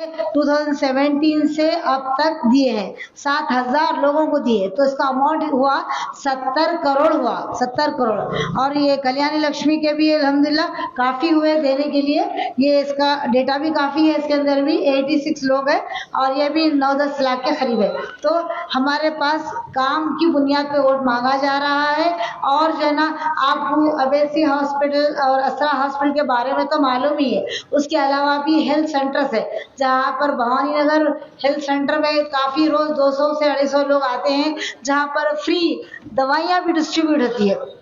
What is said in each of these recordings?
2017 سے اب تک دیے ہیں 7,000 لوگوں کو دیے, تو اس کا اماؤنٹ ہوا 70 کروڑ ہوا, 70 کروڑ. اور یہ کلیانی لکشمی کے بھی الحمدللہ کافی ہوئے دینے کے لیے, یہ اس کا ڈیٹا بھی کافی ہے, اس کے اندر بھی 86 لوگ ہیں اور یہ بھی 9-10 لاکھ کے قریب ہے. تو ہمارے پاس کام کی بنیاد پہ ووٹ مانگا جا رہا ہے. اور جو ہے نا آپ کو اویسی ہاسپٹل اور اسرا ہاسپٹل کے بارے میں تو معلوم ہی ہے, اس کے علاوہ بھی ہیلتھ سینٹرز ہے جہاں پر بھوانی نگر ہیلتھ سینٹر میں کافی روز 200 سے 250 لوگ آتے ہیں, جہاں پر فری دوائیاں بھی ڈسٹریبیوٹ ہوتی ہے.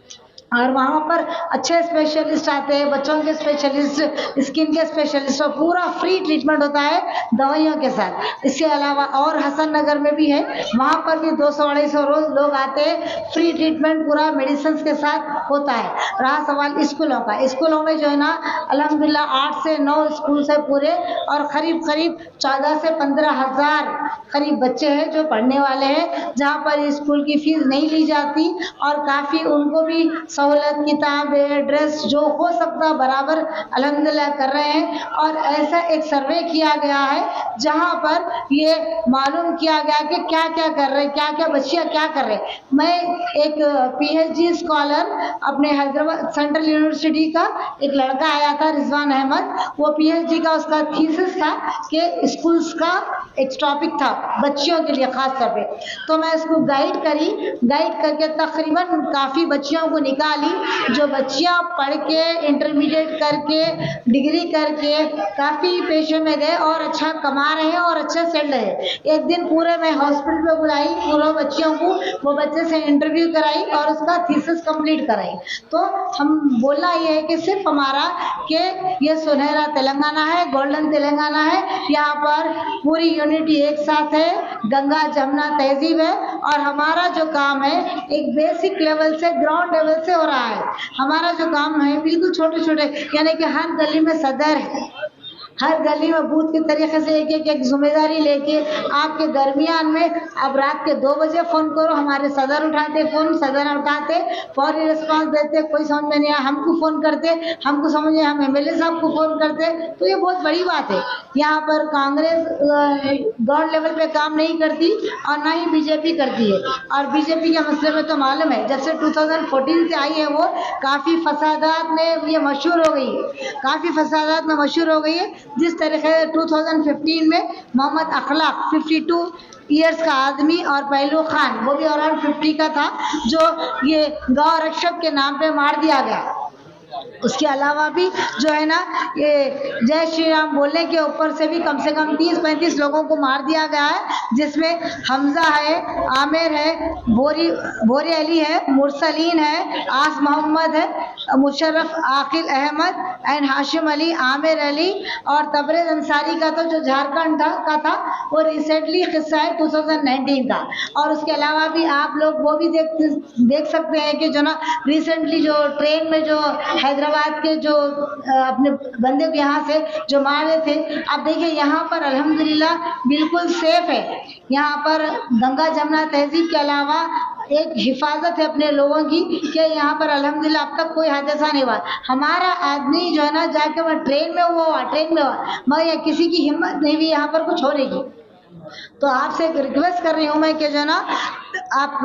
اور وہاں پر اچھے اسپیشلسٹ آتے ہیں, بچوں کے اسپیشلسٹ, اسکن کے اسپیشلسٹ, اور پورا فری ٹریٹمنٹ ہوتا ہے دوائیوں کے ساتھ. اس کے علاوہ اور حسن نگر میں بھی ہے, وہاں پر بھی 200-250 روز لوگ آتے ہیں, فری ٹریٹمنٹ پورا میڈیسنس کے ساتھ ہوتا ہے. رہا سوال اسکولوں کا, اسکولوں میں جو ہے نا الحمدللہ 8 سے 9 اسکول سے پورے, اور قریب 14 سے 15 ہزار قریب بچے ہیں جو پڑھنے والے ہیں, جہاں پر اسکول کی فیس نہیں لی جاتی, اور کافی ان کو بھی سہولت, کتابیں, ڈریس جو ہو سکتا برابر الحمدللہ کر رہے ہیں. اور ایسا ایک سروے کیا گیا ہے جہاں پر یہ معلوم کیا گیا کہ کیا کیا کر رہے, کیا کیا بچیاں کیا کر رہے. میں ایک PhD اسکالر اپنے حیدرآباد سینٹرل یونیورسٹی کا ایک لڑکا آیا تھا, رضوان احمد, وہ PhD کا اس کا تھیسس تھا کہ اسکولس کا ایک ٹاپک تھا بچیوں کے لیے خاص طور پہ. تو میں اس کو گائیڈ کر کے تقریباً کافی بچیوں کو نکالی, جو بچیاں پڑھ کے انٹرمیڈیٹ کر کے ڈگری کر کے کافی پیشے میں گئے اور اچھا کما رہے ہیں اور اچھا سیٹل ہے. ایک دن پورے میں ہاسپٹل پہ بلائی پورے بچیوں کو, وہ بچے سے انٹرویو کرائی اور اس کا تھیسس کمپلیٹ کرائی. تو ہم بولنا یہ ہے کہ صرف ہمارا کہ یہ سنہرا تلنگانہ ہے, گولڈن تلنگانہ ہے, یہاں پر پوری یونٹی ایک ساتھ ہے, گنگا جمنا تہذیب ہے, اور ہمارا جو کام ہے ایک بیسک لیول سے گراؤنڈ لیول سے ہو رہا ہے. ہمارا جو کام ہے بالکل چھوٹے چھوٹے, یعنی کہ ہر گلی میں صدر ہے, ہر گلی میں بوتھ کے طریقے سے ایک ذمہ داری لے کے آپ کے درمیان میں اب رات کے 2 بجے فون کرو, ہمارے صدر اٹھاتے فون, صدر اٹھاتے فوری رسپانس دیتے, کوئی سمجھ میں نہیں آیا ہم کو فون کرتے, ہم کو سمجھ میں ہم MLA صاحب کو فون کرتے. تو یہ بہت بڑی بات ہے. یہاں پر کانگریس گراؤنڈ لیول پہ کام نہیں کرتی اور نہ ہی BJP کرتی ہے. اور BJP کے مسئلے میں تو معلوم ہے جب سے 2014 سے آئی ہے وہ کافی فسادات میں یہ مشہور ہو گئی ہے, کافی فسادات میں مشہور ہو گئی ہے. جس طریقے 2015 میں محمد اخلاق 52 ایئرس کا آدمی اور پہلو خان وہ بھی اراؤنڈ 50 کا تھا, جو یہ گاؤں رکشک کے نام پہ مار دیا گیا. اس کے علاوہ بھی جو ہے نا یہ جے شری رام بولنے کے اوپر سے بھی کم سے کم 30-35 لوگوں کو مار دیا گیا ہے, جس میں حمزہ ہے, عامر ہے, بوری علی ہے, مرسلین ہے, آس محمد ہے, مشرف عاقل احمد اینڈ ہاشم علی, عامر علی, اور تبریز انصاری کا تو جو جھارکھنڈ کا تھا وہ ریسنٹلی قصہ ہے 2019 کا. اور اس کے علاوہ بھی آپ لوگ وہ بھی دیکھ سکتے ہیں کہ جو نا ریسنٹلی جو ٹرین میں جو حیدرآباد کے جو اپنے بندے کو یہاں سے جو مارے تھے, آپ دیکھیں یہاں پر الحمدللہ بالکل سیف ہے. یہاں پر گنگا جمنا تہذیب کے علاوہ ایک حفاظت ہے اپنے لوگوں کی کہ یہاں پر الحمدللہ اب تک کوئی حادثہ نہیں ہوا. ہمارا آدمی جو ہے نا جا کے وہ ٹرین میں ہوا مگر کسی کی ہمت نہیں ہوئی یہاں پر کچھ ہونے کی. تو آپ سے ایک ریکویسٹ کر رہی ہوں میں کہ جو ہے نا آپ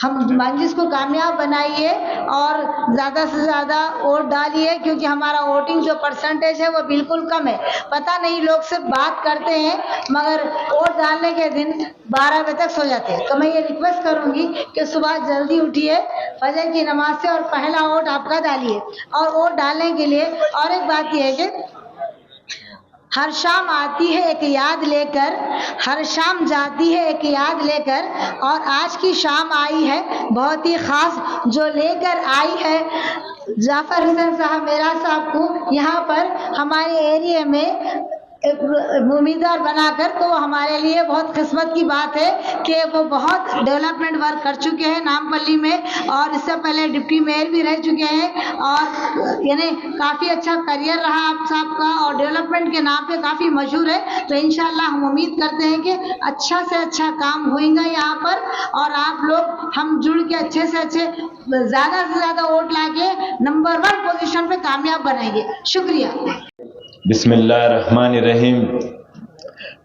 ہم مانجس کو کامیاب بنائیے اور زیادہ سے زیادہ ووٹ ڈالیے, کیونکہ ہمارا ووٹنگ جو پرسنٹیج ہے وہ بالکل کم ہے. پتہ نہیں لوگ صرف بات کرتے ہیں مگر ووٹ ڈالنے کے دن 12 بجے تک سو جاتے ہیں. تو میں یہ ریکویسٹ کروں گی کہ صبح جلدی اٹھیے فجر کی نماز سے اور پہلا ووٹ آپ کا ڈالیے. اور ووٹ ڈالنے کے لیے اور ایک بات یہ ہے کہ ہر شام آتی ہے ایک یاد لے کر, ہر شام جاتی ہے ایک یاد لے کر, اور آج کی شام آئی ہے بہت ہی خاص جو لے کر آئی ہے جعفر حسین صاحب میرا صاحب کو یہاں پر ہمارے ایریے میں ایک امیدوار بنا کر. تو ہمارے لیے بہت قسمت کی بات ہے کہ وہ بہت ڈیولپمنٹ ورک کر چکے ہیں نامپلی میں, اور اس سے پہلے ڈپٹی میئر بھی رہ چکے ہیں, اور یعنی کافی اچھا کریئر رہا آپ صاحب کا, اور ڈیولپمنٹ کے نام پہ کافی مشہور ہے. تو انشاءاللہ ہم امید کرتے ہیں کہ اچھا سے اچھا کام ہوئیں گا یہاں پر, اور آپ لوگ ہم جڑ کے اچھے سے اچھے زیادہ سے زیادہ ووٹ لا کے نمبر 1 پوزیشن پہ کامیاب بنائیں گے. شکریہ. بسم اللہ الرحمن الرحیم.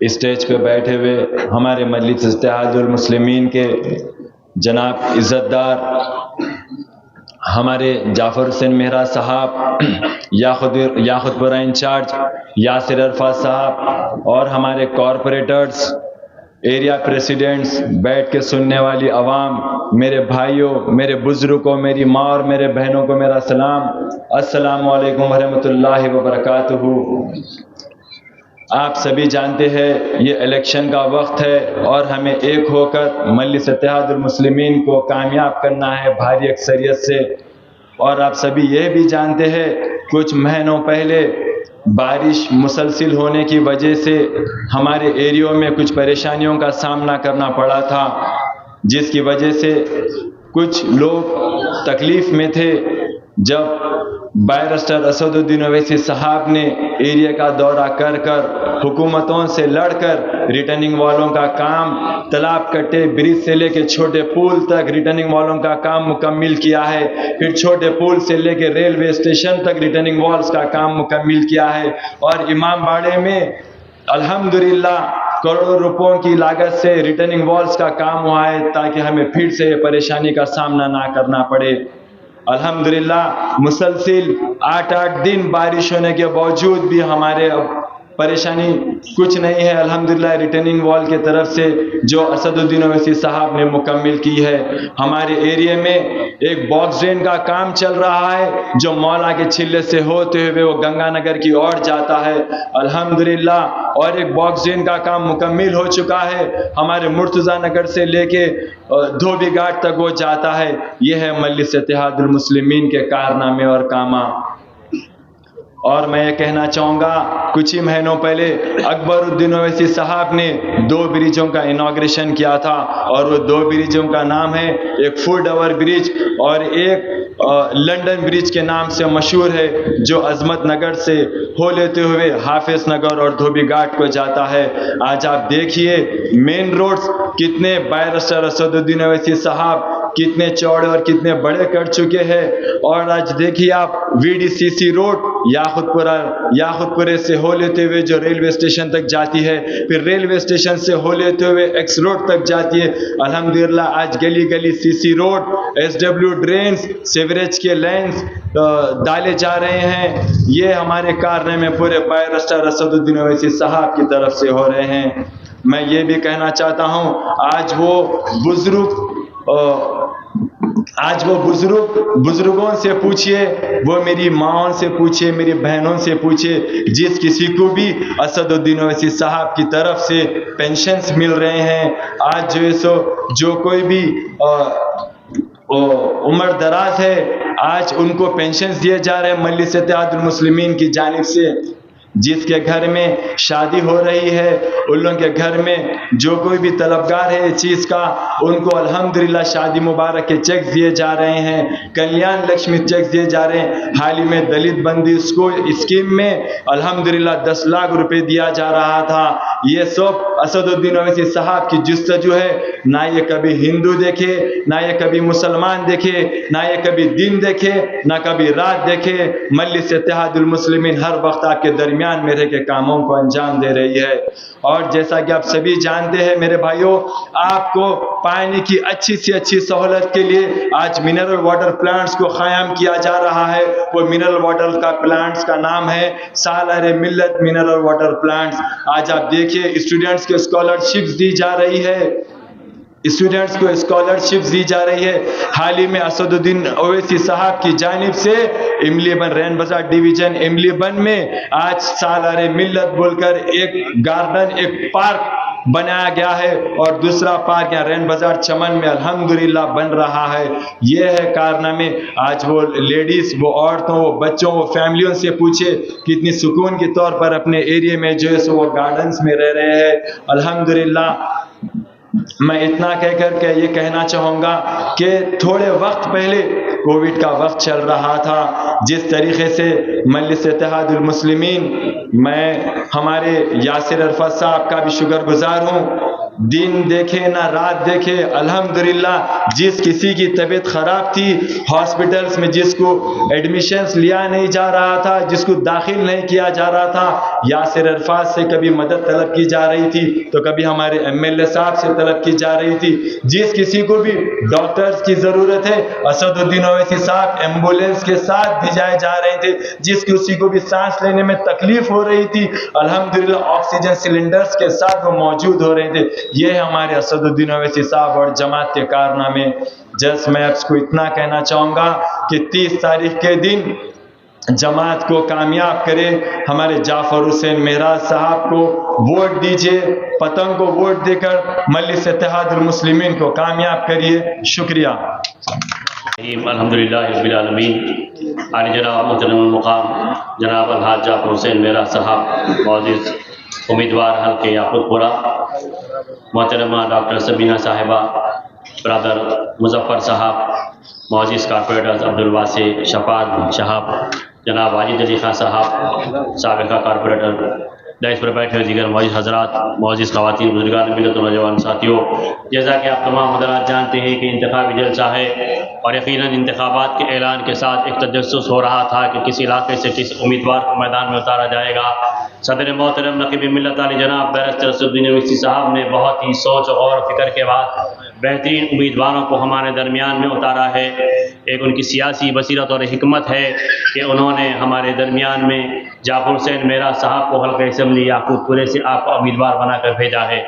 اسٹیج پہ بیٹھے ہوئے ہمارے مجلس اتحاد المسلمین کے جناب عزت دار ہمارے جعفر حسین مہرا صاحب، یاخود پورہ انچارج یاسر عرفات صاحب، اور ہمارے کارپوریٹرز، ایریا پریسیڈنٹس، بیٹھ کے سننے والی عوام، میرے بھائیوں، میرے بزرگوں، میری ماں اور میرے بہنوں کو میرا سلام، السلام علیکم ورحمۃ اللہ وبرکاتہ۔ آپ سبھی جانتے ہیں یہ الیکشن کا وقت ہے اور ہمیں ایک ہو کر مجلس اتحاد المسلمین کو کامیاب کرنا ہے بھاری اکثریت سے۔ اور آپ سبھی یہ بھی جانتے ہیں کچھ مہینوں پہلے بارش مسلسل ہونے کی وجہ سے ہمارے ایریوں میں کچھ پریشانیوں کا سامنا کرنا پڑا تھا، جس کی وجہ سے کچھ لوگ تکلیف میں تھے۔ جب بیرسٹر اسد الدین اویسی صاحب نے ایریا کا دورہ کر حکومتوں سے لڑ کر ریٹرننگ والوں کا کام، تالاب کٹے برج سے لے کے چھوٹے پول تک ریٹرننگ والوں کا کام مکمل کیا ہے، پھر چھوٹے پول سے لے کے ریلوے اسٹیشن تک ریٹرننگ والز کا کام مکمل کیا ہے، اور امام باڑے میں الحمدللہ کروڑوں روپوں کی لاگت سے ریٹرننگ والز کا کام ہوا ہے تاکہ ہمیں پھر سے یہ پریشانی کا سامنا نہ کرنا پڑے۔ الحمدللہ مسلسل 8 دن بارش ہونے کے باوجود بھی ہمارے پریشانی کچھ نہیں ہے، الحمدللہ ریٹرننگ وال کی طرف سے جو اسد الدین اویسی صاحب نے مکمل کی ہے۔ ہمارے ایریا میں ایک باکس ڈرین کا کام چل رہا ہے جو مولا کے چلے سے ہوتے ہوئے وہ گنگا نگر کی اور جاتا ہے، الحمدللہ، اور ایک باکس ڈرین کا کام مکمل ہو چکا ہے ہمارے مرتضی نگر سے لے کے دھوبی گھاٹ تک وہ جاتا ہے۔ یہ ہے مجلس اتحاد المسلمین کے کارنامے اور کامہ۔ اور میں یہ کہنا چاہوں گا کچھ ہی مہینوں پہلے اکبر الدین اویسی صاحب نے 2 برجوں کا انوگریشن کیا تھا، اور وہ 2 برجوں کا نام ہے، ایک فوڈ اوور برج اور ایک لنڈن برج کے نام سے مشہور ہے، جو عظمت نگر سے ہو لیتے ہوئے حافظ نگر اور دھوبی گھاٹ کو جاتا ہے۔ آج آپ دیکھیے مین روڈز کتنے بیرسٹر اسد الدین اویسی صاحب کتنے چوڑے اور کتنے بڑے کر چکے ہیں، اور آج دیکھیے آپ VDCC روڈ یاخود پورے سے ہو لیتے ہوئے جو ریلوے اسٹیشن تک جاتی ہے، پھر ریلوے اسٹیشن سے ہو لیتے ہوئے ایکس روڈ تک جاتی ہے۔ الحمدللہ آج گلی گلی CC road, SW drains, sewerage کے لینز ڈالے جا رہے ہیں۔ یہ ہمارے کارنامے پورے بیرسٹر اسد الدین اویسی صاحب کی طرف سے ہو رہے ہیں۔ میں یہ بھی کہنا چاہتا ہوں آج وہ بزرگوں سے پوچھئے، وہ میری ماں سے پوچھئے، میری بہنوں سے پوچھئے، جس کسی کو بھی اسد الدین اویسی صاحب کی طرف سے پینشنز مل رہے ہیں، آج جو کوئی بھی عمر دراز ہے آج ان کو پینشنز دیے جا رہے ہیں مجلس اتحاد المسلمین کی جانب سے۔ جس کے گھر میں شادی ہو رہی ہے ان لوگوں کے گھر میں جو کوئی بھی طلبگار ہے اس چیز کا، ان کو الحمدللہ شادی مبارک کے چیک دیے جا رہے ہیں، کلیان لکشمی چیک دیے جا رہے ہیں۔ حال ہی میں دلت بندی اسکیم میں الحمدللہ 10 لاکھ روپے دیا جا رہا تھا۔ یہ سب اسد الدین اویسی صاحب کی جستجو ہے، نہ یہ کبھی ہندو دیکھے، نہ یہ کبھی مسلمان دیکھے، نہ یہ کبھی دن دیکھے، نہ کبھی رات دیکھے۔ مجلس اتحاد المسلمین ہر وقت آپ کے درمیان میں رہ کے کاموں کو انجام دے رہی ہے۔ اور جیسا کہ آپ سبھی جانتے ہیں میرے بھائیوں، آپ کو پانی کی اچھی سے اچھی سہولت کے لیے آج منرل واٹر پلانٹس کو قائم کیا جا رہا ہے۔ وہ منرل واٹر کا پلانٹس کا نام ہے سالار ملت منرل واٹر پلانٹس۔ آج آپ دیکھیے اسٹوڈنٹس کے اسکالرشپس دی جا رہی ہے، اسٹوڈنٹس کو اسکالرشپ دی جا رہی ہے۔ حال ہی میں اسد الدین اویسی صاحب کی جانب سے املی بن رین بازار ڈویژن املی بن میں آج سالار ملت بول کر ایک گارڈن، ایک پارک بنایا گیا ہے، اور دوسرا پارک یہاں رین بازار چمن میں الحمدللہ بن رہا ہے۔ یہ ہے کارنامے۔ آج وہ لیڈیز، وہ عورتوں، وہ بچوں، وہ فیملیوں سے پوچھے کتنی سکون کے طور پر اپنے ایریے میں جو ہے سو وہ گارڈنز میں رہ رہے ہیں۔ الحمدللہ میں اتنا کہہ کر کے یہ کہنا چاہوں گا کہ تھوڑے وقت پہلے کووڈ کا وقت چل رہا تھا، جس طریقے سے مجلس اتحاد المسلمین، میں ہمارے یاسر عرفات صاحب کا بھی شکر گزار ہوں दिन देखे ना रात देखे, अल्हम्दुलिल्लाह जिस किसी की तबीयत ख़राब थी हॉस्पिटल्स में, जिसको एडमिशन्स लिया नहीं जा रहा था, जिसको दाखिल नहीं किया जा रहा था, यासिर अरफात से कभी मदद तलब की जा रही थी तो कभी हमारे MLA साहब से तलब की जा रही थी। जिस किसी को भी डॉक्टर्स की ज़रूरत है असदुद्दीन ओवैसी साहब एम्बुलेंस के साथ भिजाए जा रहे थे। जिस किसी को भी सांस लेने में तकलीफ हो रही थी अल्हम्दुलिल्लाह ऑक्सीजन सिलेंडर्स के साथ वो मौजूद हो रहे थे। ये है हमारे असदुद्दीन ओवैसी साहब और जमात के कारनामे। जस्ट मैं आपको इतना कहना चाहूँगा कि 30 तारीख के दिन जमात को कामयाब करे, हमारे जाफर हुसैन मेहराज साहब को वोट दीजिए, पतंग को वोट देकर मजलिस इत्तेहादुल मुस्लिमीन को कामयाब करिए। शुक्रिया। अल्हम्दुलिल्लाह रब्बिल आलमीन। आली जनाब मुहतरम मुकाम जनाब अलहाज जाफर हुसैन मेहराज साहब मौजूद उम्मीदवार हल्के याकूतपुरा, मोहतरमा डॉक्टर सबीना साहिबा, ब्रदर मुजफ्फर साहब, मौजूद कारपोरेटर्स अब्दुल वासी शफात शहाब, जनाब वाजिद अली खान साहब साबिक़ा कारपोरेटर, डाइस पर बैठे हुए दीगर मौजूद हजरात, मौजूद ख़वातीन, बुजुर्गान मिलत और नौजवान साथियों, जैसा कि आप तमाम हजरात जानते हैं कि इंतखाबी जलसा है और यकीनन इंतखाबात के ऐलान के साथ एक तजस्सुस हो रहा था कि किस इलाके से किस उम्मीदवार को मैदान में उतारा जाएगा। सदर मोहतरम नक़ीब मिल्लत आली जनाब बैरिस्टर असदुद्दीन ओवैसी साहब ने बहुत ही सोच और गौर फ़िक्र के बाद बेहतरीन उम्मीदवारों को हमारे दरमियान में उतारा है। एक उनकी सियासी बसीरत और हिकमत है कि उन्होंने हमारे दरमियान में जाफर हुसैन मेहराज साहब को हल्का असम्बली याकूतपुरे से आपको उम्मीदवार बनाकर भेजा है।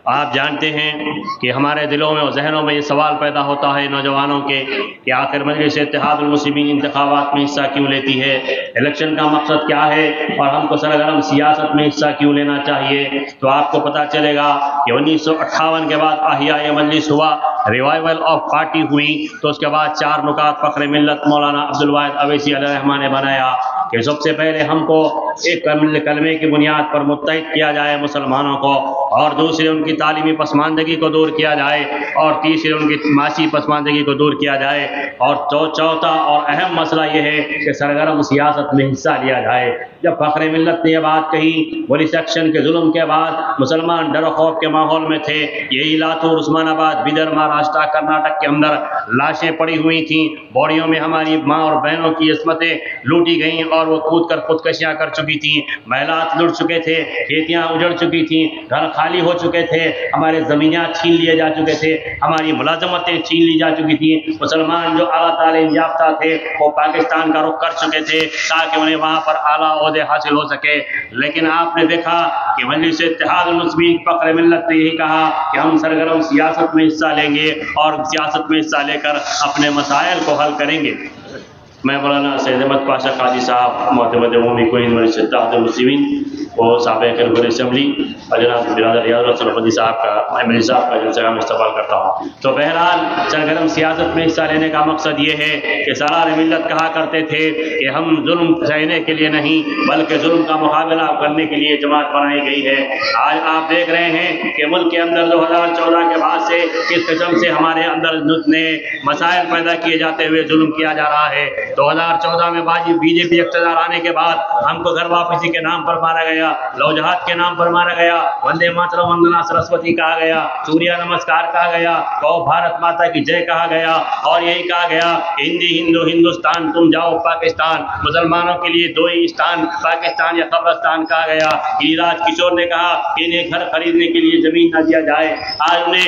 आप जानते हैं कि हमारे दिलों में और जहनों में ये सवाल पैदा होता है नौजवानों के कि आखिर मजलिस इत्तेहादुल मुस्लिमीन इंतखाबात में हिस्सा क्यों लेती है, इलेक्शन का मकसद क्या है और हमको सरगर्म सियासत में हिस्सा क्यों लेना चाहिए। तो आपको पता चलेगा कि 1958 के बाद अहिया मजलिस हुआ, रिवाइवल ऑफ पार्टी हुई, तो उसके बाद 4 नुकात फ़ख्र मिल्लत मौलाना अब्दुल वाहिद अवैसी अलैहिर्रहमान ने बनाया कि सबसे पहले हमको एक कलमे की बुनियाद पर मुत्तहिद किया जाए मुसलमानों को, और दूसरे उनकी तालीमी पसमानदगी को दूर किया जाए, और तीसरे उनकी माशी पसमानदगी को दूर किया जाए, और चौथा और अहम मसला ये है कि सरगर्म सियासत में हिस्सा लिया जाए। जब फ़ख्र मिल्लत ने यह बात कही, वली सेक्शन के जुल्म के बाद मुसलमान डर खौफ के माहौल में थे। यही लातूर, उस्मानाबाद, बिदर, महाराष्ट्र, कर्नाटक के अंदर लाशें पड़ी हुई थीं, बॉडियों में हमारी माँ और बहनों की इस्मतें लूटी गईं और वो कूद कर खुदकशियाँ कर चुकी थीं, महिलात लुट चुके थे, खेतियाँ उजड़ चुकी थीं, घर खाली हो चुके थे, हमारे ज़मीनियात छीन लिए जा चुके थे, हमारी मुलाजमतें छीन ली जा चुकी थीं। मुसलमान जो आला तालीम याफ्ता थे वो पाकिस्तान का रुख कर चुके थे ताकि उन्हें वहाँ पर आला ओहदे हासिल हो सके। लेकिन आपने देखा कि मजलिस इत्तेहादुल मुस्लिमीन फ़ख्र मिल्लत ने यही कहा कि हम सरगर्म सियासत में हिस्सा लेंगे और सियासत में हिस्सा लेकर अपने मसाइल को हल करेंगे। मैं मौलाना सैयद अहमद पाशा काजी साहब मोहतमद उमूमी कुइन मजलिस इत्तेहादुल मुस्लिमीन और साबिक़ रुकन असम्बली और जनाब बिरादर रियाज़ सलफ़ी साहब का MLA साहब का जलसा में इस्तेमाल करता हूँ। तो बहरहाल सरगर्म सियासत में हिस्सा लेने का मकसद ये है कि सालार मिल्लत कहा करते थे कि हम जुल्म सहने के लिए नहीं बल्कि जुल्म का मुकाबला करने के लिए जमात बनाई गई है। आज आप देख रहे हैं कि मुल्क के अंदर 2014 के बाद से किस किस्म से हमारे अंदर नए मसाइल पैदा किए जाते हुए जुल्म किया जा रहा है। 2014 में BJP इक़्तिदार आने के बाद हमको घर वापसी के नाम पर मारा गया, लव जहाद के नाम पर मारा गया, वंदे मातरम वंदना सरस्वती कहा गया, सूर्य नमस्कार कहा गया, कहो भारत माता की जय कहा गया, और यही कहा गया हिंदी हिंदू हिंदुस्तान तुम जाओ पाकिस्तान, मुसलमानों के लिए 2 ही स्थान पाकिस्तान या कब्रिस्तान कहा गया। गिरिराज किशोर ने कहा कि इन्हें घर खरीदने के लिए जमीन न दिया जाए। आज उन्हें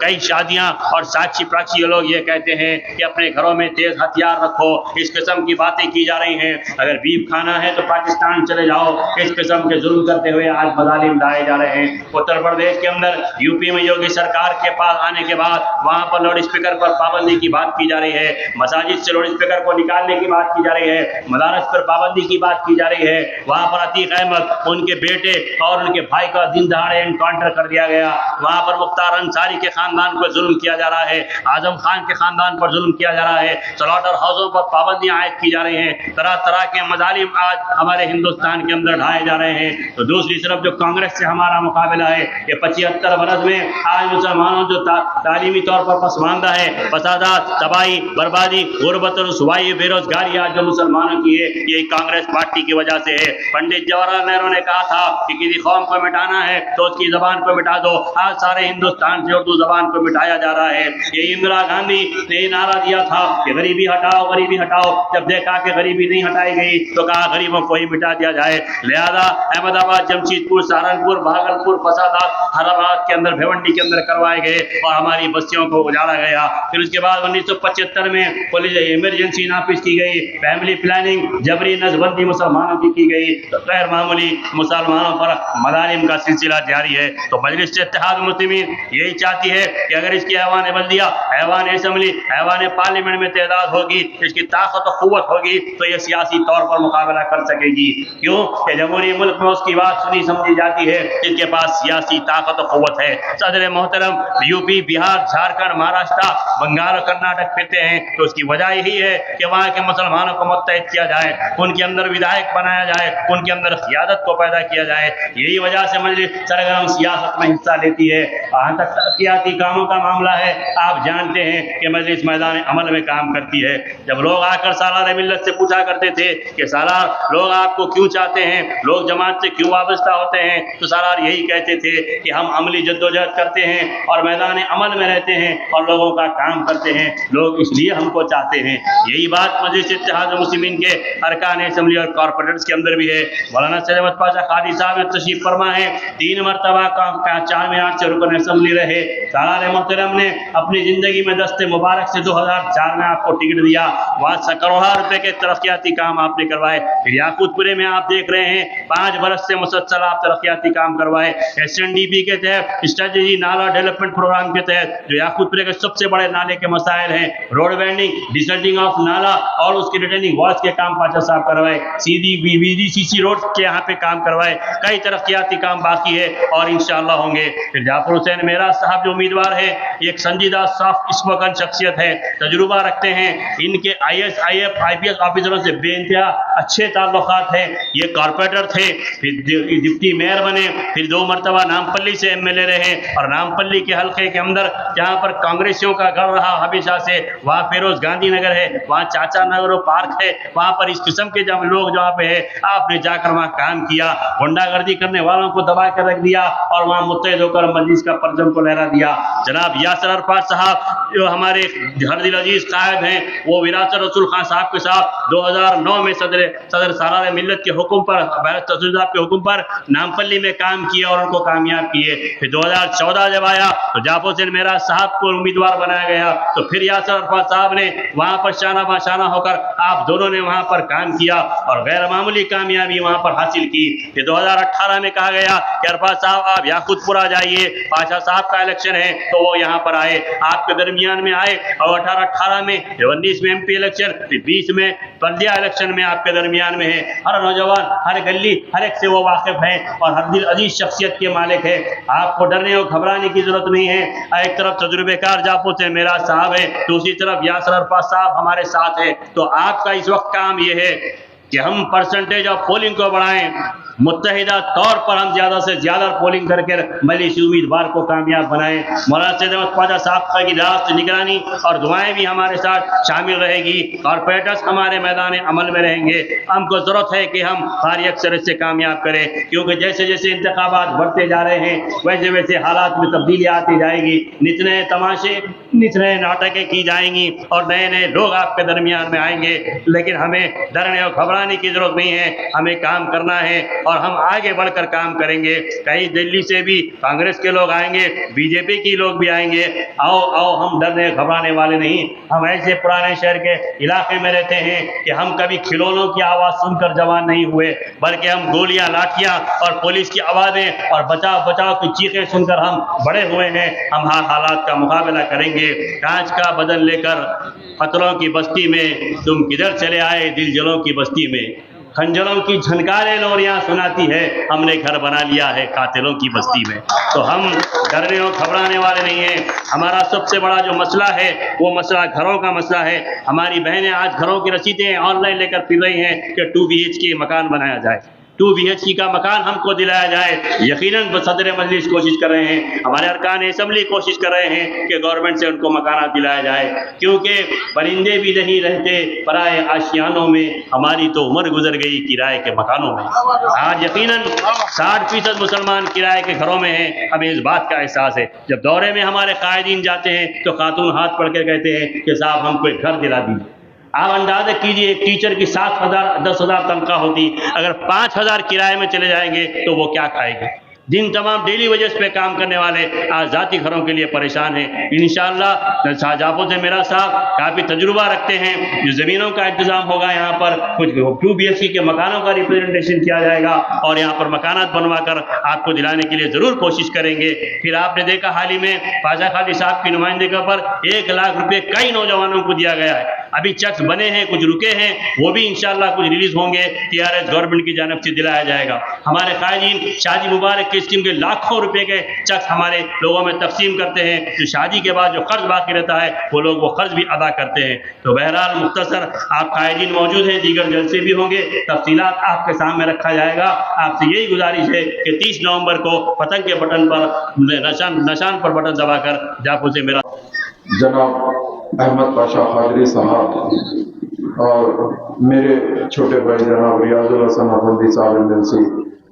कई शादियां और साक्षी प्राक्षी लोग ये कहते हैं कि अपने घरों में तेज हथियार रखो, इस किस्म की बातें की जा रही हैं। अगर बीफ खाना है तो पाकिस्तान चले जाओ, इस किस्म के जुल्म करते हुए आज मज़ालिम लाए जा रहे हैं। उत्तर प्रदेश के अंदर यूपी में योगी सरकार के पास आने के बाद वहाँ पर लाउड स्पीकर पर पाबंदी की बात की जा रही है, मसाजिद से लाउड स्पीकर को निकालने की बात की जा रही है, मदारस पर पाबंदी की बात की जा रही है। वहाँ पर अतीक अहमद उनके बेटे और उनके भाई का दिन दहाड़े एनकाउंटर कर दिया गया। वहाँ पर मुख्तार अंसारी के खानदान पर जुल्म किया जा रहा है, आजम खान के खानदान पर जुल्म किया जा रहा है। स्लॉटर हाउसों पर पाबंदियां आयद की जा रही हैं, तरह तरह के मजालिम आज हमारे हिंदुस्तान के अंदर ढाए जा रहे हैं। तो दूसरी तरफ जो कांग्रेस से हमारा मुकाबला है, ये 75 बरस में आज मुसलमानों जो तालीमी तौर पर पसमानदा है, फसादात, तबाही, बर्बादी, गुर्बत और रुसवाई, बेरोजगारी आज जो मुसलमानों की है, ये कांग्रेस पार्टी की वजह से है। पंडित जवाहरलाल नेहरू ने कहा था कि किसी कौम को मिटाना है तो उसकी जबान को मिटा दो। आज सारे हिंदुस्तान से उर्दू जबान को मिटाया जा रहा है। ये इंदिरा गांधी ने नारा दिया था कि गरीबी हटाओ, गरीबी हटाओ। जब देखा कि गरीबी नहीं हटाई गई तो कहा गरीबों को ही मिटा दिया जाए। लिहाजा अहमदाबाद, जमशेदपुर, सहारनपुर, भागलपुर फसादात हैदराबाद के अंदर, भिवंडी के अंदर करवाए गए और हमारी बस्तियों को उजाड़ा गया। फिर उसके बाद 1975 में पुलिस इमरजेंसी नाफिज की गई, फैमिली प्लानिंग, जबरी नसबंदी मुसलमानों की गई, तो गैर मामूली मुसलमानों पर मदालिम का सिलसिला जारी है। तो मजलिस इत्तेहाद मुस्लिमीन यही चाहती है कि अगर इसकी ऐवान बल्दिया, ऐवान असम्बली, ऐवान पार्लियामेंट में तैदाद होगी, इसकी ताकत और क़ुव्वत होगी, तो ये सियासी तौर पर मुकाबला कर सकेगी। क्यों कि जमहूरी मुल्क में उसकी बात सुनी समझी जाती है, इसके पास सियासी ताकत और क़ुव्वत है। सदर मोहतरम यूपी, बिहार, झारखंड, महाराष्ट्र, बंगाल और कर्नाटक फिरते हैं, तो उसकी वजह यही है कि वहाँ के मुसलमानों को मुत्तहिद किया जाए, उनके अंदर विधायक बनाया जाए, उनके अंदर क़ियादत को पैदा किया जाए। यही वजह से मजलिस सरगर्म सियासत में हिस्सा लेती है। वहाँ तक तरक्याती कामों का मामला है, आप जानते हैं कि मजलिस मैदान अमल में काम करती है। जब लोग आकर सालार मिल्लत से पूछा करते थे कि सालार लोग आपको क्यों चाहते हैं, लोग जमात से क्यों वाबस्ता होते हैं, तो सालार यही कहते थे कि हम अमली जद्दोजहद करते हैं और मैदान अमल में रहते हैं और लोगों का काम करते हैं, लोग इसलिए हमको चाहते हैं। यही बात मजलिस इत्तेहाद मुस्लिमीन के अरकान असेंबली और कॉर्पोरेट्स के अंदर भी है। मौलाना सैयद अहमद पाशा कादी साहब ने तशरीफ फरमा है, 3 मरतबा का चार से रुकन असेंबली रहे। सालार मोहतरम ने अपनी जिंदगी में दस्ते मुबारक से 2004 में आपको टिकट दिया, वहाँ करोड़ों रुपए के तरक्याती काम आपने करवाए। फिर याकूतपुरे में आप देख रहे हैं 5 बरस से मुसलसल आप तरक्याती काम करवाए। SNDP के तहत स्ट्रेटेजी नाला डेवलपमेंट प्रोग्राम के तहत जो याकूतपुरे के सबसे बड़े नाले के मसाइल हैं, रोड बेंडिंग, डिसल्टिंग ऑफ नाला और उसके रिटर्निंग वॉल्स के काम पाशा साहब करवाए। सीधी VDCC रोड के यहाँ पे काम करवाए। कई तरक्याती काम बाकी है और इंशाअल्लाह होंगे। फिर जाफर हुसैन मेरा साहब जो उम्मीदवार है, एक संजीदा सॉफ्ट स्पोकन शख्सियत है, तजुर्बा रखते हैं, इनके IAS IAF IPS ऑफिसरों से बेइंतहा अच्छे ताल्लुकात हैं। ये कॉर्पोरेटर थे, फिर डिप्टी मेयर बने, फिर 2 मरतबा नामपल्ली से MLA रहे और नामपल्ली के हल्के के अंदर जहाँ पर कांग्रेसियों का गढ़ रहा हमेशा से, वहाँ फिरोज गांधी नगर है, वहाँ चाचा नगर पार्क है, वहाँ पर इस किस्म के जब लोग जहाँ पे है, आपने जाकर वहाँ काम किया, गुंडागर्दी करने वालों को दबा कर रख दिया और वहाँ मुत्तहिद होकर मजलिस का परचम को लहरा दिया। जनाब यासर अरफात साहब जो हमारे हरदिल अजीज साहब हैं, वो विरासत रसूल खान साहब के साथ 2009 में सदर सालार मिल्लत के हुक्म पर, भारत तस्वीर साहब के हुक्म पर नामपल्ली में काम किया और उनको कामयाब किए। फिर 2014 जब आया तो जाफर हुसैन मेरा साहब को उम्मीदवार बनाया गया, तो फिर यासर अरफात साहब ने वहाँ पर शाना बाशाना होकर आप दोनों ने वहाँ पर काम किया और गैर मामूली कामयाबी वहाँ पर हासिल की। फिर 2018 में कहा गया कि अरफात साहब आप याकूतपुरा जाइए, पाशा साहब का इलेक्शन है, तो वो यहाँ पर आए, आपके दरमियान में आए और 18 में, 19 में MP इलेक्शन, फिर 20 में बल्दिया इलेक्शन में आपके दरमियान में है। हर नौजवान, हर गली, हर एक से वो वाकिफ है और हर दिल अजीज शख्सियत के मालिक है। आपको डरने और घबराने की जरूरत नहीं है। एक तरफ तजुर्बेकार जाफर से मेरा साहब है, दूसरी तरफ यासर अरफात साहब हमारे साथ है। तो आपका इस वक्त काम ये है कि हम परसेंटेज ऑफ पोलिंग को बढ़ाएं, मुत्तहिदा तौर पर हम ज़्यादा से ज़्यादा पोलिंग करके मजलिस उम्मीदवार को कामयाब बनाएं। मौलाना सैयद अहमद ख्वाजा साहब की रास्त निगरानी और दुआएं भी हमारे साथ शामिल रहेगी। कॉर्पोरेटर्स हमारे मैदान अमल में रहेंगे। हमको ज़रूरत है कि हम सारी अक्सरियत से कामयाब करें, क्योंकि जैसे जैसे इंतखाबात बढ़ते जा रहे हैं वैसे वैसे हालात में तब्दीली आती जाएगी। नित नए तमाशे, नित नए नाटकें की जाएंगी और नए नए लोग आपके दरमियान में आएंगे। लेकिन हमें डरने और घबराने की जरूरत नहीं है, हमें काम करना है और हम आगे बढ़कर काम करेंगे। कहीं दिल्ली से भी कांग्रेस के लोग आएंगे, बीजेपी के लोग भी आएंगे। आओ आओ, हम डरने घबराने वाले नहीं। हम ऐसे पुराने शहर के इलाके में रहते हैं कि हम कभी खिलौनों की आवाज़ सुनकर जवान नहीं हुए, बल्कि हम गोलियां, लाठियां और पुलिस की आवाज़ें और बचाव बचाव की चीखें सुनकर हम बड़े हुए हैं। हम हर हालात का मुकाबला करेंगे। कांच का बदन लेकर खतरों की बस्ती में तुम किधर चले आए, दिलजलों की बस्ती में। खंजरों की झनकारें लोरियां सुनाती है, हमने घर बना लिया है कातिलों की बस्ती में। तो हम डरने और घबराने वाले नहीं हैं। हमारा सबसे बड़ा जो मसला है वो मसला घरों का मसला है। हमारी बहनें आज घरों की रसीदें ऑनलाइन लेकर फिर रही हैं कि 2 BHK मकान बनाया जाए, 2 BHK का मकान हमको दिलाया जाए। यकीनन सदर मजलिस कोशिश कर रहे हैं, हमारे अरकान असम्बली कोशिश कर रहे हैं कि गवर्नमेंट से उनको मकान दिलाया जाए, क्योंकि परिंदे भी नहीं रहते पराए आशियानों में, हमारी तो उम्र गुजर गई किराए के मकानों में। आज यकीनन 60% मुसलमान किराए के घरों में हैं। हमें इस बात का एहसास है। जब दौरे में हमारे कायदीन जाते हैं तो खातून हाथ पढ़ के कहते हैं कि साहब हमको एक घर दिला दीजिए। आप अंदाजा कीजिए, एक टीचर की 7,000 10,000 तनख्वाह होती, अगर 5,000 किराए में चले जाएंगे तो वो क्या खाएंगे? दिन तमाम डेली वेजेस पे काम करने वाले आज ज़ाती घरों के लिए परेशान हैं। इंशाअल्लाह शाहजहाँपुर से मेरा साहब काफ़ी तजुर्बा रखते हैं। जो ज़मीनों का इंतज़ाम होगा, यहाँ पर कुछ 2 BHK के मकानों का रिप्रेजेंटेशन किया जाएगा और यहाँ पर मकानात बनवा कर आपको दिलाने के लिए ज़रूर कोशिश करेंगे। फिर आपने देखा हाल ही में ख्वाजा खादी साहब की नुमाइंदगी पर 1 लाख रुपये कई नौजवानों को दिया गया है। अभी चेक्स बने हैं, कुछ रुके हैं, वो भी इंशाअल्लाह कुछ रिलीज होंगे, TRS गवर्नमेंट की जानब से दिलाया जाएगा। हमारे कायदीन शादी मुबारक की स्कीम के लाखों रुपए के चेक्स हमारे लोगों में तकसीम करते हैं। तो शादी के बाद जो कर्ज बाकी रहता है वो लोग वो कर्ज भी अदा करते हैं। तो बहरहाल मुख्तसर आप कायदीन मौजूद हैं, दीगर जलसे भी होंगे, तफसीलात आपके सामने रखा जाएगा। आपसे यही गुजारिश है कि 30 नवंबर को पतंग के बटन पर निशान पर बटन दबाकर जापुर से मेरा जनाब अहमद पाशा कादरी साहब और मेरे छोटे भाई जनाब रियाजुल हसन अफंदी साहब एमएलसी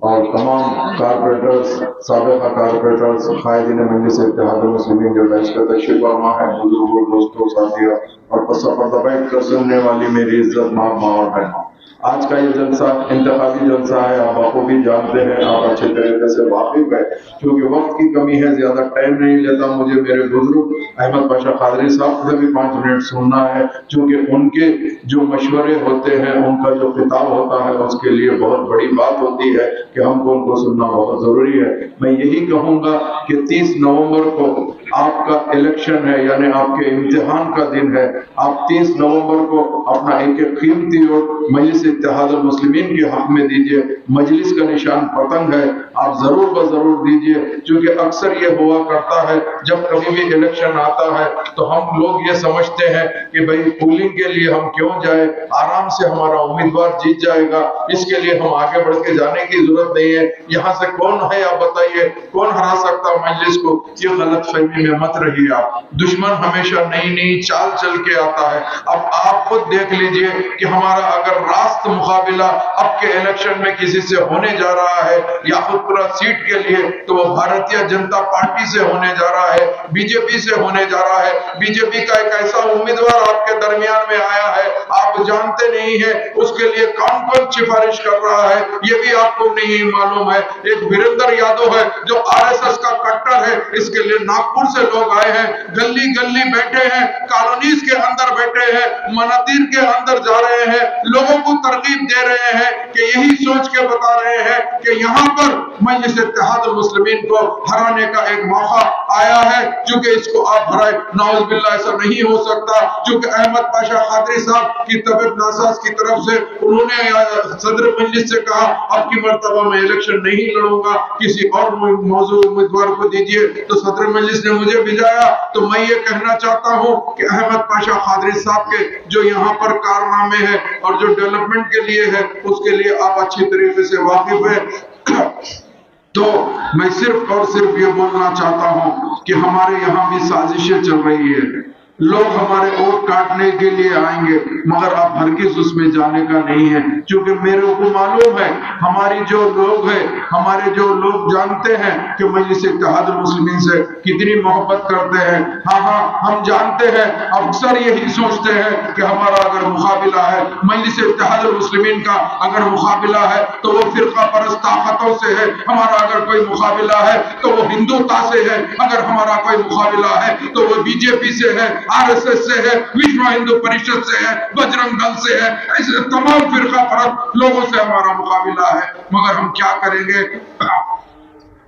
और तमाम कारपोरेटर्स, साबिक़ा कारपोरेटर्स, कायदीन मजलिस इत्तेहाद मुस्लिमीन जो बैच का तशरीफ फरमा है, बुजुर्गों, दोस्तों, साथियों और पसंद बैठ कर सुनने वाली मेरी इज्जत माँ और बहनों, आज का ये जलसा इंतखाबी जलसा है। आप बखूबी जानते हैं, आप अच्छे तरीके से वाकिफ है। क्योंकि वक्त की कमी है, ज्यादा टाइम नहीं लेता, मुझे मेरे बुजुर्ग अहमद पाशा कादरी साहब से भी 5 मिनट सुनना है, क्योंकि उनके जो मशवरे होते हैं, उनका जो खिताब होता है, उसके लिए बहुत बड़ी बात होती है कि हमको उनको सुनना बहुत जरूरी है। मैं यही कहूंगा कि 30 नवंबर को आपका इलेक्शन है, यानी आपके इम्तिहान का दिन है। आप 30 नवंबर को अपना एक कीमती वोट मजलिस इत्तेहाद मुस्लिमीन के हक में दीजिए। मजलिस का निशान पतंग है, आप जरूर ब जरूर दीजिए, क्योंकि अक्सर ये हुआ करता है जब कभी भी इलेक्शन आता है तो हम लोग ये समझते हैं कि भाई पोलिंग के लिए हम क्यों जाए, आराम से हमारा उम्मीदवार जीत जाएगा, इसके लिए हम आगे बढ़ के जाने की जरूरत नहीं है। यहाँ से कौन है आप बताइए, कौन हरा सकता मजलिस को? ये गलत फहमी में मत रहिए आप। दुश्मन हमेशा नई नई चाल चल के आता है। अब आप खुद देख लीजिए कि हमारा अगर रास्त मुकाबिला अब के इलेक्शन में किसी से होने जा रहा है याकुतपुरा सीट के लिए, तो वो भारतीय जनता पार्टी से होने जा रहा है, बीजेपी से होने जा रहा है। बीजेपी का एक ऐसा उम्मीदवार आपके दरमियान में आया है, आप जानते नहीं है उसके लिए कौन कौन सिफारिश कर रहा है, ये भी आपको नहीं मालूम है। एक वीरेंद्र यादव है जो RSS का कट्टर है, इसके लिए नागपुर से लोग आए हैं, गली गली बैठे हैं, कॉलोनीज के अंदर बैठे हैं, मनादिर के अंदर जा रहे हैं, लोगों को तरकीब दे रहे हैं कि यही सोच के बता रहे हैं कि यहाँ पर मजलिस इत्तेहाद मुस्लिमीन को हराने का एक मौका आया है, क्योंकि इसको आप हराए। नाउज़ुबिल्लाह, ऐसा नहीं हो सकता, क्योंकि अहमद पाशा कादरी साहब की तबीयत नासाज की तरफ से उन्होंने सदर मजलिस से कहा अब की मर्तबा में इलेक्शन नहीं लड़ूंगा, किसी और मौजूद उम्मीदवार को दीजिए। तो सदर मजलिस ने मुझे भिजाया। तो मैं ये कहना चाहता हूँ कि अहमद पाशा कादरी साहब के जो यहाँ पर कारनामे हैं और जो डेवलपमेंट के लिए है, उसके लिए आप अच्छी तरीके से वाकिफ है। तो मैं सिर्फ और सिर्फ ये बोलना चाहता हूँ कि हमारे यहाँ भी साजिशें चल रही है, लोग हमारे वोट काटने के लिए आएंगे, मगर आप हरगिज़ उसमें जाने का नहीं है, क्योंकि मेरे को मालूम है हमारी जो लोग हैं, हमारे जो लोग जानते हैं कि मजलिस इत्तेहाद मुस्लिमीन से कितनी मोहब्बत करते हैं। हाँ, हम जानते हैं, अक्सर यही सोचते हैं कि हमारा अगर मुकाबिला है मजलिस इत्तेहाद मुस्लिमीन का, अगर मुकाबिला है तो वो फिरका परस्त ताकतों से है, हमारा अगर कोई मुकाबिला है तो वो हिंदुता से है, अगर हमारा कोई मुकाबिला है तो वो बीजेपी से है, RSS से है, विश्व हिंदू परिषद से है, बजरंग दल से है, ऐसे तमाम फिरका परस्त लोगों से हमारा मुकाबिला है। मगर हम क्या करेंगे?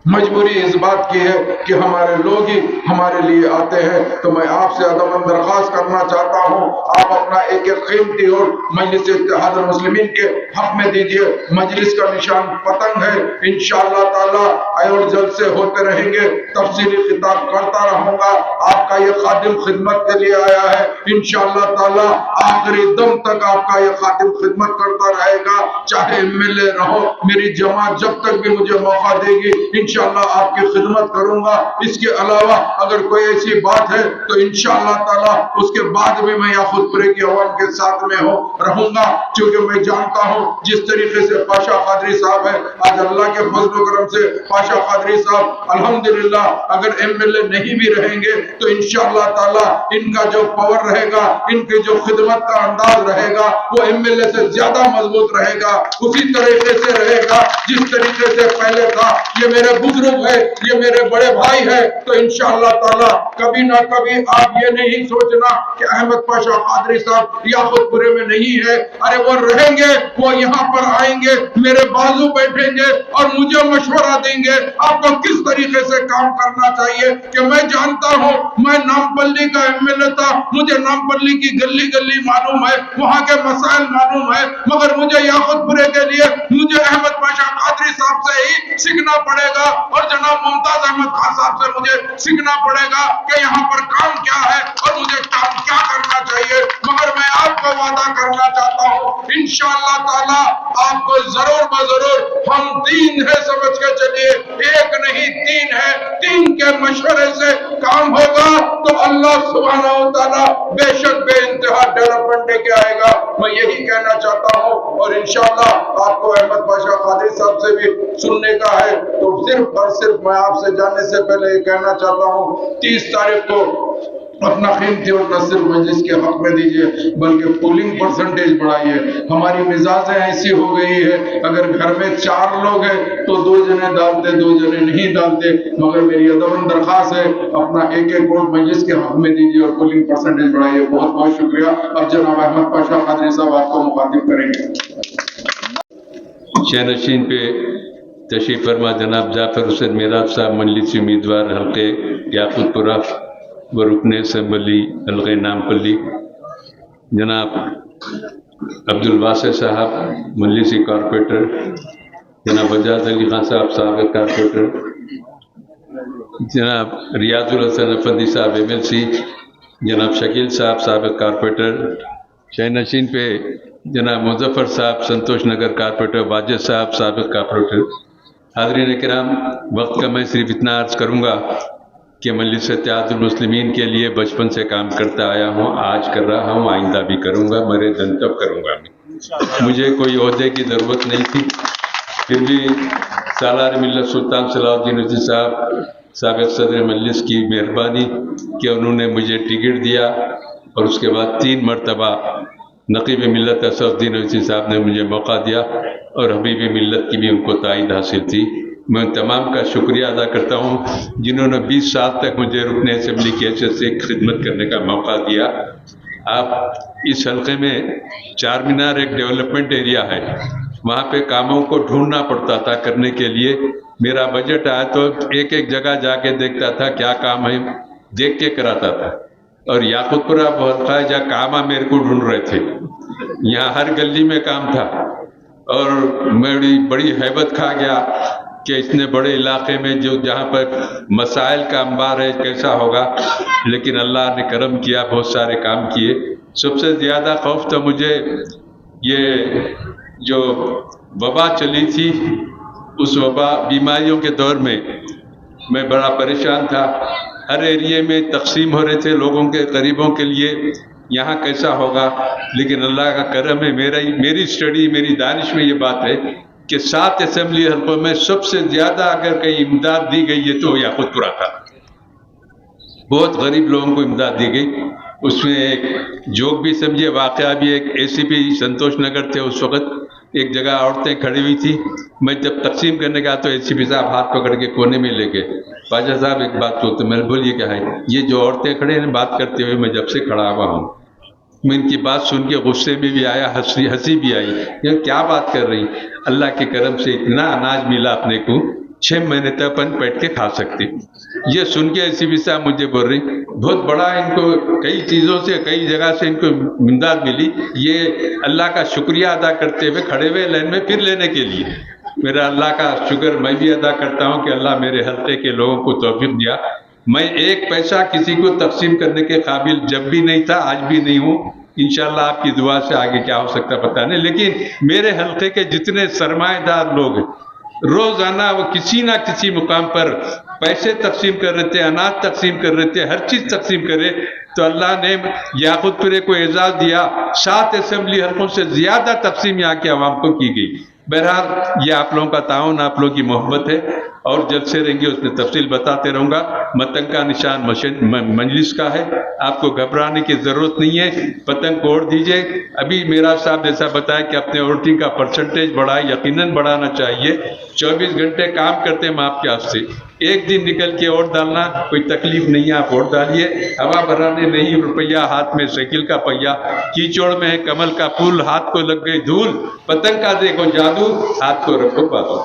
मजबूरी इस बात की है कि हमारे लोग ही हमारे लिए आते हैं। तो मैं आपसे अदबन दरख्वास्त करना चाहता हूँ, आप अपना एक एक कीमती और मजलिस इत्तेहाद मुस्लिमीन के हक में दीजिए। मजलिस का निशान पतंग है, इंशाअल्लाह ताला आए और जलसे होते रहेंगे, तफसीली खिताब करता रहूंगा। आपका ये खादिम खिदमत के लिए आया है, इंशाअल्लाह ताला आखिरी दम तक आपका ये खादिम खिदमत करता रहेगा, चाहे एमएलए रहो। मेरी जमात जब तक भी मुझे मौका देगी इंशाअल्लाह आपकी खिदमत करूंगा। इसके अलावा अगर कोई ऐसी बात है तो इंशाअल्लाह ताला उसके बाद भी मैं याकूतपुरे की अवाम के साथ में रहूंगा, क्योंकि मैं जानता हूँ जिस तरीके से पाशा कादरी साहब है, आज अल्लाह के फजल करम से पाशा कादरी साहब अल्हम्दुलिल्लाह अगर एमएलए नहीं भी रहेंगे तो इंशाअल्लाह ताला इनका जो पावर रहेगा, इनके जो खिदमत का अंदाज रहेगा वो एमएलए से ज्यादा मजबूत रहेगा, उसी तरीके से रहेगा जिस तरीके से पहले था। ये मेरे बुजुर्ग है, ये मेरे बड़े भाई है, तो इंशाअल्लाह ताला कभी ना कभी आप ये नहीं सोचना कि अहमद पाशा कादरी साहब याकूतपुरे में नहीं है। अरे वो रहेंगे, वो यहाँ पर आएंगे, मेरे बाजू बैठेंगे और मुझे मशवरा देंगे आपको किस तरीके से काम करना चाहिए। कि मैं जानता हूँ, मैं नामपल्ली का एमएलए था, मुझे नामपल्ली की गली गली मालूम है, वहाँ के मसाइल मालूम है, मगर मुझे याकूतपुरे के लिए मुझे अहमद पाशा कादरी साहब से ही सीखना पड़ेगा और जनाब मुमताज अहमद खान साहब से मुझे सीखना पड़ेगा कि यहाँ पर काम क्या है और मुझे काम क्या करना चाहिए। मगर मैं आपको वादा करना चाहता हूँ इंशाअल्लाह ताला आपको जरूर बजरूर हम तीन है समझ के चलिए, एक नहीं तीन है, तीन के मशवरे से काम होगा तो अल्लाह सुब्हानहू व तआला बेशक बेइंतहा डेवलपमेंट लेके आएगा। मैं यही कहना चाहता हूँ और इंशाअल्लाह आपको अहमद पाशा कादरी साहब से भी सुनने का है। तो सिर्फ और सिर्फ मैं आपसे जाने से पहले ये कहना चाहता हूँ 30 तारीख को अपना कीमती और न सिर्फ मजलिस के हक में दीजिए बल्कि पोलिंग परसेंटेज बढ़ाइए। हमारी मिजाजें ऐसी हो गई है, अगर घर में 4 लोग हैं तो 2 जने डालते, 2 जने नहीं डालते। मगर मेरी अदबन दरख्वास्त है अपना एक एक वोट मजलिस के हक में दीजिए और पोलिंग परसेंटेज बढ़ाइए। बहुत बहुत शुक्रिया। अब जनाब अहमद पाशा कादरी साहब आपको मुखातिब करेंगे। शहनशीन पे तशरीफ फरमा जनाब जाफर हुसैन मेराब साहब मजलिसी उम्मीदवार हल्के याकूतपुरा व रुकन असम्बली हल्के नामपल्ली, जनाब अब्दुल वासिर साहब मजलिसी कॉरपोरेटर, जनाब वजाद अली खान साहब साबिक कॉरपोरेटर, जनाब रियाजुल हसन अफंदी साहब एमएलसी, जनाब शकील साहब साबिक कॉरपोरेटर, शहनशीन पे जनाब मुजफ्फर साहब संतोष नगर कॉरपोरेटर, वाजिद साहब साबिक कॉरपोरेटर। हाज़रीन किराम, वक्त का मैं सिर्फ इतना अर्ज़ करूँगा कि मजलिस इत्तेहादुल मुस्लिमीन के लिए बचपन से काम करता आया हूँ, आज कर रहा हूँ, आइंदा भी करूँगा, मरे दिन तब करूँगा। मुझे कोई ओहदे की ज़रूरत नहीं थी, फिर भी सालार मिल्लत सुल्तान सलाहुद्दीन ओवैसी साहब साबिक़ सदर मजलिस की मेहरबानी कि उन्होंने मुझे टिकट दिया और उसके बाद 3 मरतबा नक़ीब मिल्लत असदुद्दीन ओवैसी साहब ने मुझे मौका दिया और हबीब मिल्लत की भी उनको तायद हासिल थी। मैं उन तमाम का शुक्रिया अदा करता हूँ जिन्होंने 20 साल तक मुझे रुकन असम्बली की हैसियत से खिदमत करने का मौका दिया। आप इस हल्के में चार मीनार एक डेवलपमेंट एरिया है, वहाँ पे कामों को ढूंढना पड़ता था करने के लिए। मेरा बजट आया तो एक एक जगह जाके देखता था क्या काम है, देख के कराता था। और याकूतपुरा वो हल्का है जहाँ कामा मेरे को ढूंढ रहे थे, यहाँ हर गली में काम था और मेरी बड़ी हैबत खा गया कि इतने बड़े इलाके में जो जहाँ पर मसाइल का अंबार है कैसा होगा। लेकिन अल्लाह ने करम किया, बहुत सारे काम किए। सबसे ज़्यादा खौफ तो मुझे ये जो वबा चली थी, उस वबा बीमारियों के दौर में मैं बड़ा परेशान था। हर एरिए में तकसीम हो रहे थे लोगों के गरीबों के लिए, यहाँ कैसा होगा। लेकिन अल्लाह का करम है, मेरी स्टडी मेरी दानिश में ये बात है कि 7 असेंबली हल्कों में सबसे ज़्यादा अगर कहीं इमदाद दी गई है तो याकूतपुरा था। बहुत गरीब लोगों को इमदाद दी गई। उसमें एक जोक भी समझिए, वाक़या भी। एक एसीपी संतोष नगर थे उस वक़्त, एक जगह औरतें खड़ी हुई थी। मैं जब तकसीम करने गया तो एसीपी साहब हाथ पकड़ के कोने में ले गए। बाजा साहब एक बात बोलते, मैंने बोलिए क्या है। ये जो औरतें खड़े हैं बात करते हुए, मैं जब से खड़ा हुआ हूँ, मैं इनकी बात सुन के गुस्से में भी आया, हंसी भी आई। ये क्या बात कर रही। अल्लाह के करम से इतना अनाज मिला अपने को 6 महीने तक अपन बैठ के खा सकते हैं। ये सुन के एसीपी साहब मुझे बोल रही बहुत बड़ा इनको कई चीज़ों से कई जगह से इनको इमदाद मिली, ये अल्लाह का शुक्रिया अदा करते हुए खड़े हुए लाइन में फिर लेने के लिए। मेरा अल्लाह का शुक्र मैं भी अदा करता हूँ कि अल्लाह मेरे हल्के के लोगों को तौफीक दिया। मैं एक पैसा किसी को तकसीम करने के काबिल जब भी नहीं था, आज भी नहीं हूँ। इंशाल्लाह आपकी दुआ से आगे क्या हो सकता पता नहीं, लेकिन मेरे हल्के के जितने सरमाएदार लोग हैं रोजाना वो किसी ना किसी मुकाम पर पैसे तकसीम कर रहे थे, अनाज तकसीम कर रहे थे, हर चीज तकसीम करे, तो अल्लाह ने याकूतपुरे को एजाज दिया। 7 असेंबली हल्कों से ज्यादा तकसीम यहाँ के आवाम को की गई। बहरहाल ये आप लोगों का ताउन, आप लोगों की मोहब्बत है और जलसे रहेंगे उसमें तफसील बताते रहूँगा। मतंग का निशान मजलिस का है, आपको घबराने की ज़रूरत नहीं है, पतंग को ओढ़ दीजिए। अभी मेरा साहब जैसा बताया कि अपने वोटिंग का परसेंटेज बढ़ाए, यकीनन बढ़ाना चाहिए। 24 घंटे काम करते हैं हम आपके हाथ से, एक दिन निकल के वोट डालना कोई तकलीफ नहीं है, आप वोट डालिए। हवा भराने नहीं, रुपया हाथ में साइकिल का पहिया, कीचड़ में है कमल का फूल, हाथ को लग गई धूल, पतंग का देखो जादू, हाथ को रखो बाबू।